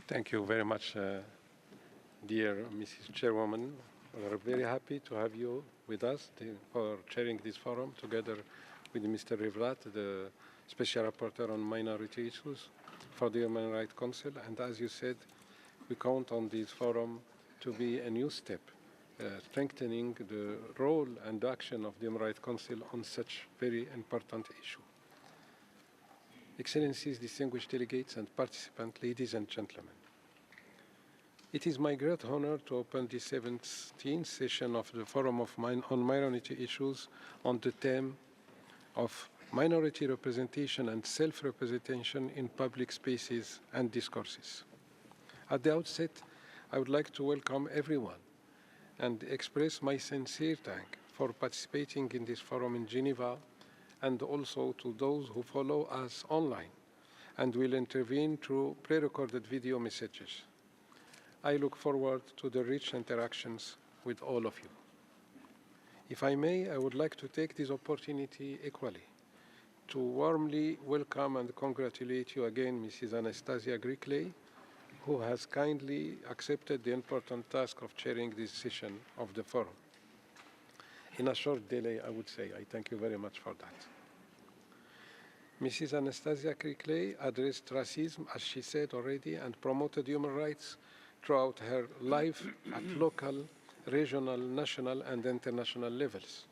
Thank you very much, dear Mrs. Chairwoman. We are very happy to have you with us for chairing this forum together with Mr. Rivlat, the Special Rapporteur on minority issues for the Human Rights Council. And as you said, we count on this forum to be a new step, strengthening the role and action of the Human Rights Council on such very important issue. Excellencies, distinguished delegates and participants, ladies and gentlemen. It is my great honor to open the 17th session of the Forum on Minority Issues on the theme of minority representation and self-representation in public spaces and discourses. At the outset, I would like to welcome everyone and express my sincere thanks for participating in this forum in Geneva, and also to those who follow us online and will intervene through pre-recorded video messages. I look forward to the rich interactions with all of you. If I may, I would like to take this opportunity equally to warmly welcome and congratulate you again, Mrs. Anastasia Grikley, who has kindly accepted the important task of chairing this session of the forum. In a short delay, I would say, I thank you very much for that. Mrs. Anastasia Grikley addressed racism, as she said already, and promoted human rights throughout her life at local, regional, national, and international levels,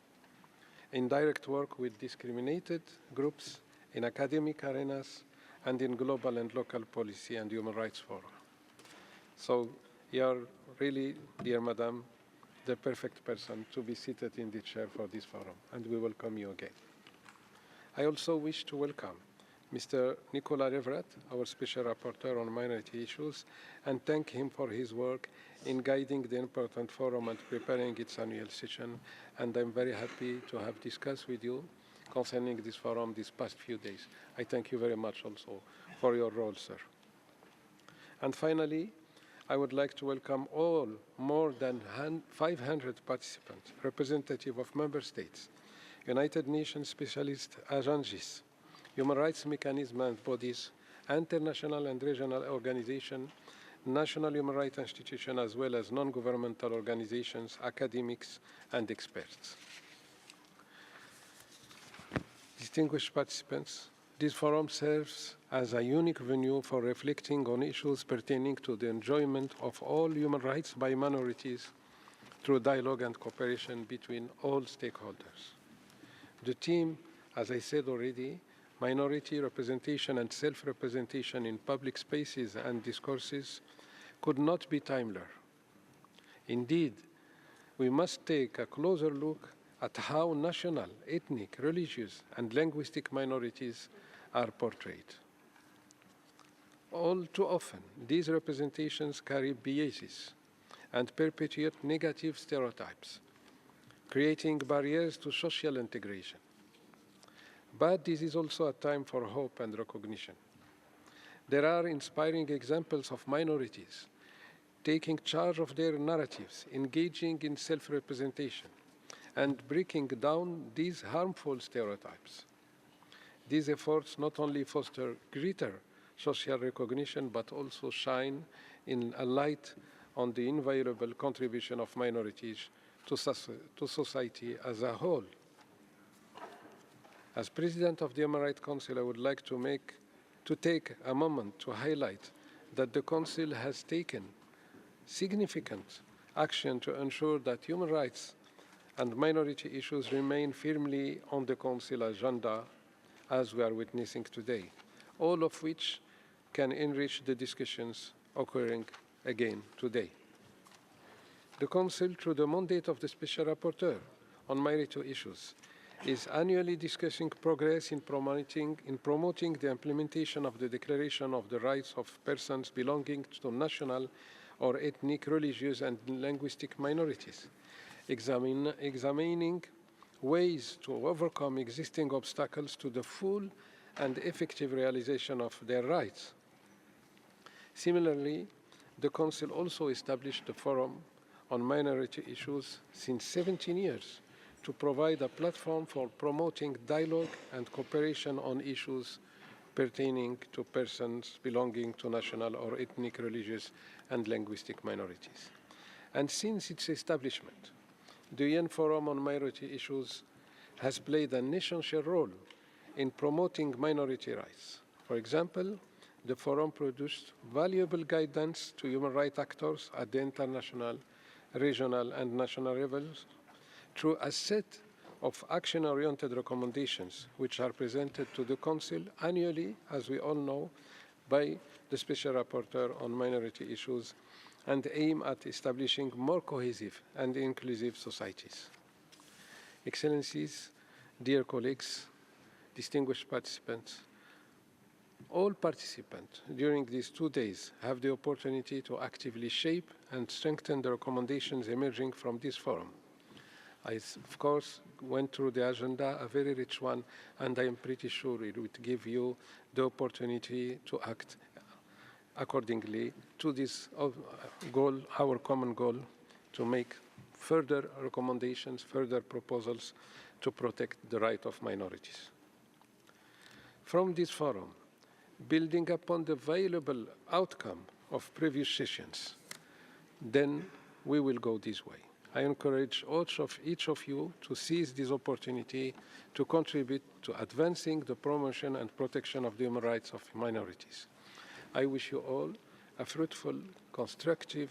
in direct work with discriminated groups, in academic arenas, and in global and local policy and human rights fora. So you are really, dear Madam, the perfect person to be seated in the chair for this forum, and we welcome you again. I also wish to welcome Mr. Nicolas Rivrat, our Special Rapporteur on minority issues, and thank him for his work in guiding the important forum and preparing its annual session. And I'm very happy to have discussed with you concerning this forum these past few days. I thank you very much also for your role, sir. And finally, I would like to welcome all more than 500 participants, representative of member states, United Nations specialist agencies, human rights mechanisms and bodies, international and regional organizations, national human rights institutions, as well as non-governmental organizations, academics, and experts. Distinguished participants, this forum serves as a unique venue for reflecting on issues pertaining to the enjoyment of all human rights by minorities through dialogue and cooperation between all stakeholders. The theme, as I said already, minority representation and self-representation in public spaces and discourses, could not be timelier. Indeed, we must take a closer look at how national, ethnic, religious, and linguistic minorities are portrayed. All too often, these representations carry biases and perpetuate negative stereotypes, creating barriers to social integration. But this is also a time for hope and recognition. There are inspiring examples of minorities taking charge of their narratives, engaging in self-representation, and breaking down these harmful stereotypes. These efforts not only foster greater social recognition, but also shine in a light on the invaluable contribution of minorities to society as a whole. As President of the Human Rights Council, I would like to take a moment to highlight that the Council has taken significant action to ensure that human rights and minority issues remain firmly on the Council agenda, as we are witnessing today, all of which can enrich the discussions occurring again today. The Council, through the mandate of the Special Rapporteur on minority issues, is annually discussing progress in promoting the implementation of the Declaration of the Rights of Persons Belonging to National or Ethnic, Religious and Linguistic Minorities, examining ways to overcome existing obstacles to the full and effective realization of their rights. Similarly, the Council also established the Forum on Minority Issues since 17 years to provide a platform for promoting dialogue and cooperation on issues pertaining to persons belonging to national or ethnic, religious, and linguistic minorities. And since its establishment, the UN Forum on Minority Issues has played an essential role in promoting minority rights. For example, the Forum produced valuable guidance to human rights actors at the international, regional, and national levels through a set of action-oriented recommendations which are presented to the Council annually, as we all know, by the Special Rapporteur on Minority Issues and aim at establishing more cohesive and inclusive societies. Excellencies, dear colleagues, distinguished participants, all participants during these 2 days have the opportunity to actively shape and strengthen the recommendations emerging from this forum. I, of course, went through the agenda, a very rich one, and I am pretty sure it would give you the opportunity to act accordingly to this goal, our common goal, to make further recommendations, further proposals to protect the right of minorities. From this forum, building upon the valuable outcome of previous sessions, then we will go this way. I encourage each of you to seize this opportunity to contribute to advancing the promotion and protection of the human rights of minorities. I wish you all a fruitful, constructive,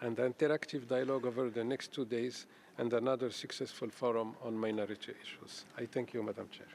and interactive dialogue over the next 2 days and another successful forum on minority issues. I thank you, Madam Chair.